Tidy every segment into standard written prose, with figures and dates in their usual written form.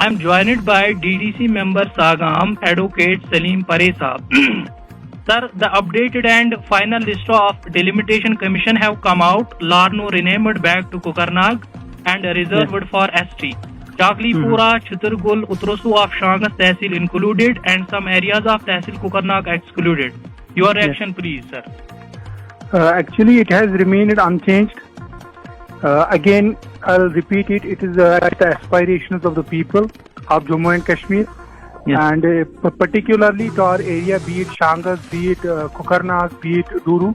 I am joined by DDC member Sagam, Advocate Salim Paresa. Sir, the updated and final list of delimitation commission have come out. Larno renamed back to Kokarnag and reserved for ST. Chaklipura, Chitargul, Utrosu of Shangas Tehsil included and some areas of Tehsil Kokarnag excluded. Your reaction please, sir. Actually, it has remained unchanged. Again, I'll repeat it. It is at the aspirations of the people of Jammu and Kashmir, and particularly to our area, be it Shangas, be it Kokarnag, be it Duru.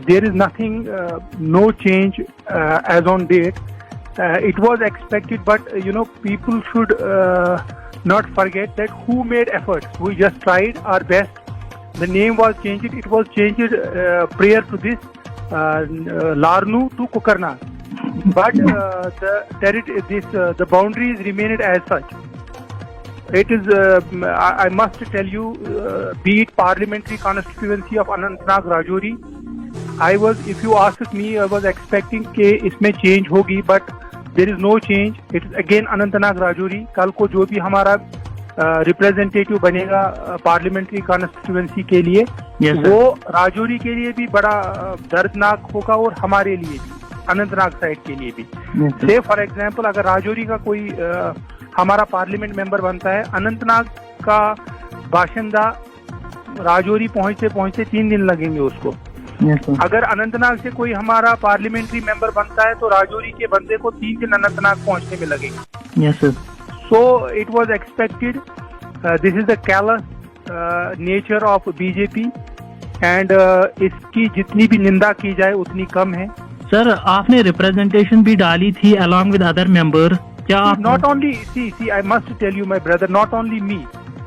There is nothing, no change as on date. It was expected, but people should not forget that who made efforts. We just tried our best. The name was changed. It was changed prior to this, Larnu to Kokarnag. But the boundaries remained as such. It is, I must tell you, be it parliamentary constituency of Anantnag Rajouri, if you ask me, I was expecting कि इसमें change होगी, but there is no change. It is again Anantnag Rajouri. कल को जो भी हमारा representative बनेगा parliamentary constituency के लिए, वो राजौरी के लिए भी बड़ा दर्दनाक होगा और हमारे लिए भी, अनंतनाग साइड के लिए भी। से फॉर एग्जांपल अगर राजौरी का कोई हमारा पार्लियामेंट मेंबर बनता है, अनंतनाग का बाशिंदा राजौरी पहुंचते 3 दिन लगेंगे उसको। अगर अनंतनाग से कोई हमारा पार्लियामेंट्री मेंबर बनता है तो राजौरी के बंदे को 3 दिन अनंतनाग पहुंचने में लगेंगे। So it was expected. This is the callous nature of BJP, and इसकी जितनी भी निंदा की जाए उतनी कम है। सर, आपने रिप्रेजेंटेशन भी डाली थी along with other members. क्या not only see I must tell you my brother, not only me.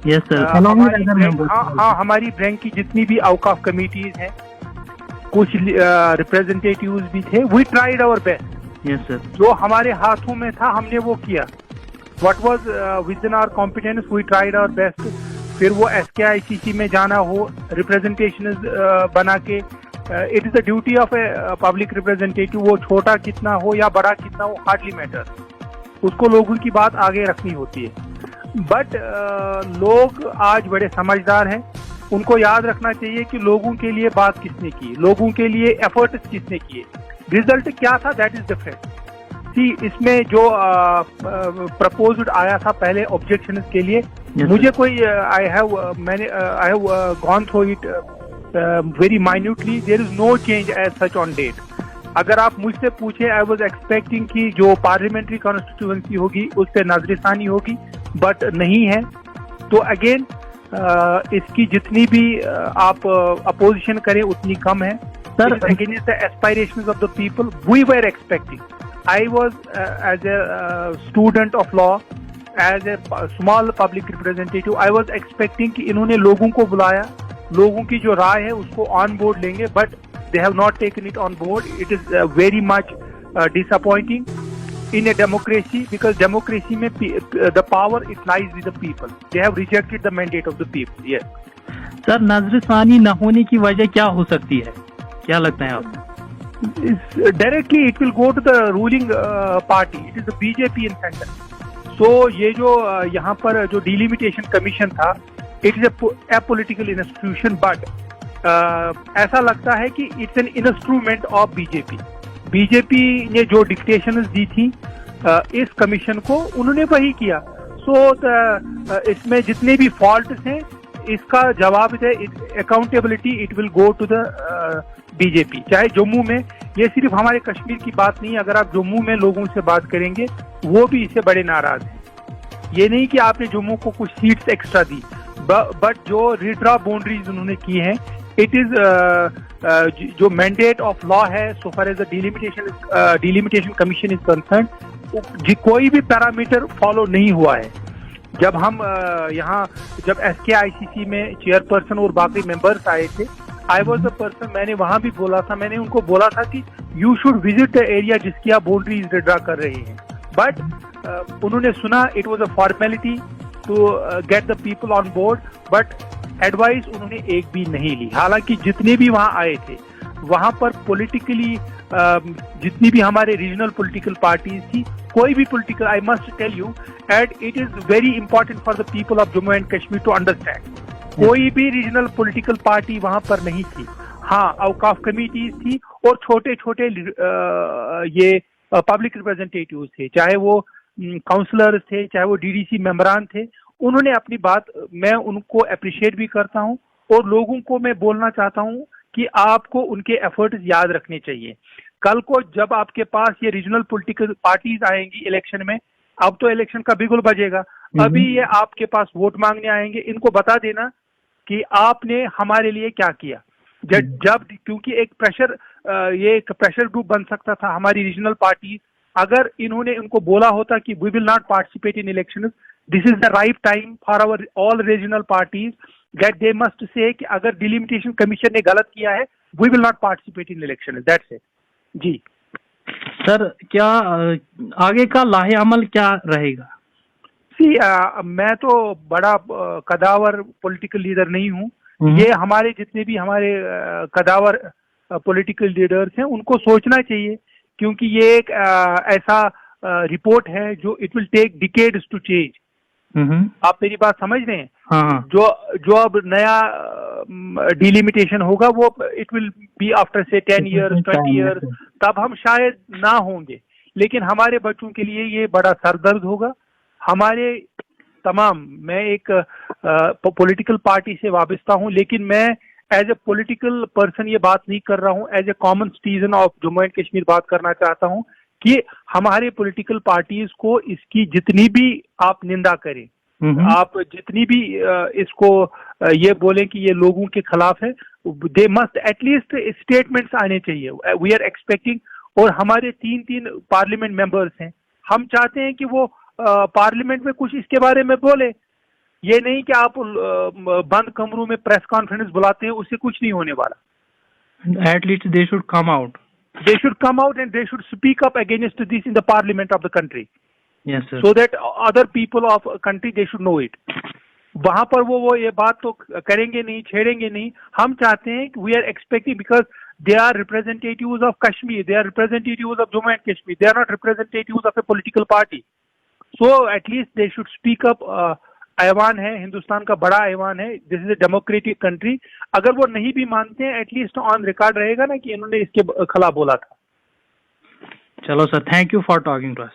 Yes sir. Along with other members. हाँ, हमारी बैंक की जितनी भी औकाफ कमिटीज हैं, कुछ रिप्रेजेंटेटिव्स भी थे। We tried our best. Yes sir. जो हमारे हाथों में था हमने वो किया। What was within our competence, we tried our best. फिर वो SKICC में जाना हो, रिप्रेजेंटेशन बना के, it is the duty of a public representative, वो छोटा कितना हो या बड़ा कितना हो, hardly matters. उसको लोगों की बात आगे रखनी होती है। बट लोग आज बड़े समझदार हैं, उनको याद रखना चाहिए कि लोगों के लिए बात किसने की, लोगों के लिए एफर्ट्स किसने किए, रिजल्ट क्या था, दैट इज डिफरेंट। इसमें जो प्रपोज्ड आया था पहले ऑब्जेक्शन के लिए, मुझे कोई I have gone through it very minutely, there is no change as such on date. अगर आप मुझसे पूछे, आई वाज एक्सपेक्टिंग कि जो पार्लियामेंट्री कॉन्स्टिट्यूएंसी होगी उस पर नजरसानी होगी, बट नहीं है। तो अगेन इसकी जितनी भी आप अपोजिशन करें उतनी कम है। Sir, against the aspirations of the people we were expecting. I was as a student of law, as a small public representative, I was expecting कि इन्होंने लोगों को बुलाया, लोगों की जो राय है उसको ऑन बोर्ड लेंगे, but they have not taken it on board. It is very much disappointing in a democracy, because democracy में the power it lies with the people. They have rejected the mandate of the people. Yes. Sir, नजरसानी न होने की वजह क्या हो सकती है, क्या लगता है आपको? Directly it will go to the ruling party. It is the BJP in center. So ये जो यहाँ पर जो delimitation commission था, it is a political institution, but ऐसा लगता है कि it's an instrument of BJP. BJP ने जो dictations दी थी इस कमीशन को, उन्होंने वही किया। So इसमें जितने भी faults हैं, इसका जवाब है accountability, it will go to the BJP. चाहे जम्मू में, ये सिर्फ हमारे कश्मीर की बात नहीं है, अगर आप जम्मू में लोगों से बात करेंगे वो भी इससे बड़े नाराज हैं। ये नहीं कि आपने जम्मू को कुछ सीट्स एक्स्ट्रा दी, बट जो रिड्रा बाउंड्रीज उन्होंने की हैं, इट इज जो मैंडेट ऑफ लॉ है, so far as the delimitation commission is concern, कोई भी पैरामीटर फॉलो नहीं हुआ है। जब हम जब SKICC में चेयरपर्सन और बाकी मेंबर्स आए थे, आई वॉज द पर्सन, मैंने वहां भी बोला था, मैंने उनको बोला था कि you should visit the area जिसकी आप बाउंड्रीज ड्रा कर रहे हैं, बट उन्होंने सुना it was a formality to get the people on board, but advice उन्होंने एक भी नहीं ली। हालांकि जितने भी वहां आए थे वहां पर पॉलिटिकली जितनी भी हमारे रीजनल पॉलिटिकल पार्टीज थी, कोई भी political, I must tell you and it is very important for the people of Jammu and Kashmir to understand, कोई भी रीजनल पॉलिटिकल पार्टी वहां पर नहीं थी। हाँ, औकाफ कमेटीज थी और छोटे छोटे ये पब्लिक रिप्रेजेंटेटिव्स थे, चाहे वो काउंसलर्स थे, चाहे वो डीडीसी मेंबरान थे। उन्होंने अपनी बात, मैं उनको अप्रिशिएट भी करता हूं और लोगों को मैं बोलना चाहता हूं कि आपको उनके एफर्ट्स याद रखने चाहिए। कल को जब आपके पास ये रीजनल पॉलिटिकल पार्टीज आएंगी इलेक्शन में, अब तो इलेक्शन का बिगुल बजेगा, अभी ये आपके पास वोट मांगने आएंगे, इनको बता देना कि आपने हमारे लिए क्या किया। जब क्योंकि एक प्रेशर, ये एक प्रेशर ग्रुप बन सकता था हमारी रीजनल पार्टी, अगर इन्होंने उनको बोला होता कि we will not participate in elections, this is the right time for our all regional parties that they must say कि अगर डिलिमिटेशन कमीशन ने गलत किया है, we will not participate in election, that's it. जी सर, क्या आगे का लाहे अमल क्या रहेगा? मैं तो बड़ा कदावर पॉलिटिकल लीडर नहीं हूँ। ये हमारे जितने भी हमारे कदावर पॉलिटिकल लीडर्स हैं, उनको सोचना चाहिए, क्योंकि ये एक ऐसा रिपोर्ट है जो it will take decades to change. आप मेरी बात समझ रहे हैं? हाँ। जो अब नया डिलिमिटेशन होगा वो इट विल बी आफ्टर से 10 इयर्स 20 इयर्स, तब हम शायद ना होंगे, लेकिन हमारे बच्चों के लिए ये बड़ा सरदर्द होगा। हमारे तमाम, मैं एक पॉलिटिकल पार्टी से वाबस्ता हूं, लेकिन मैं एज ए पॉलिटिकल पर्सन ये बात नहीं कर रहा हूं, as a common citizen of Jammu and Kashmir बात करना चाहता हूं कि हमारे पॉलिटिकल पार्टीज को इसकी जितनी भी आप निंदा करें, आप जितनी भी इसको ये बोलें कि ये लोगों के खिलाफ है, दे मस्ट एटलीस्ट स्टेटमेंट्स आने चाहिए। वी आर एक्सपेक्टिंग, और हमारे 3 पार्लियामेंट मेंबर्स हैं, हम चाहते हैं कि वो पार्लियामेंट में कुछ इसके बारे में बोले। ये नहीं कि आप बंद कमरों में प्रेस कॉन्फ्रेंस बुलाते हैं, उससे कुछ नहीं होने वाला। At least they should come out, they should come out and they should speak up against this in the parliament of the country. Yes sir. So that other people of country they should know it. वहां पर वो ये बात तो करेंगे नहीं, छेड़ेंगे नहीं। हम चाहते हैं कि we are expecting, because they are representatives of Kashmir, they are representatives of Jammu and Kashmir, they are not representatives of a political party. So at least they should speak up. ऐवान है, हिंदुस्तान का बड़ा ऐवान है, this is a democratic country. अगर वो नहीं भी मानते हैं, एटलीस्ट ऑन रिकॉर्ड रहेगा ना कि इन्होंने इसके खिलाफ बोला था। चलो sir, thank you for talking to us.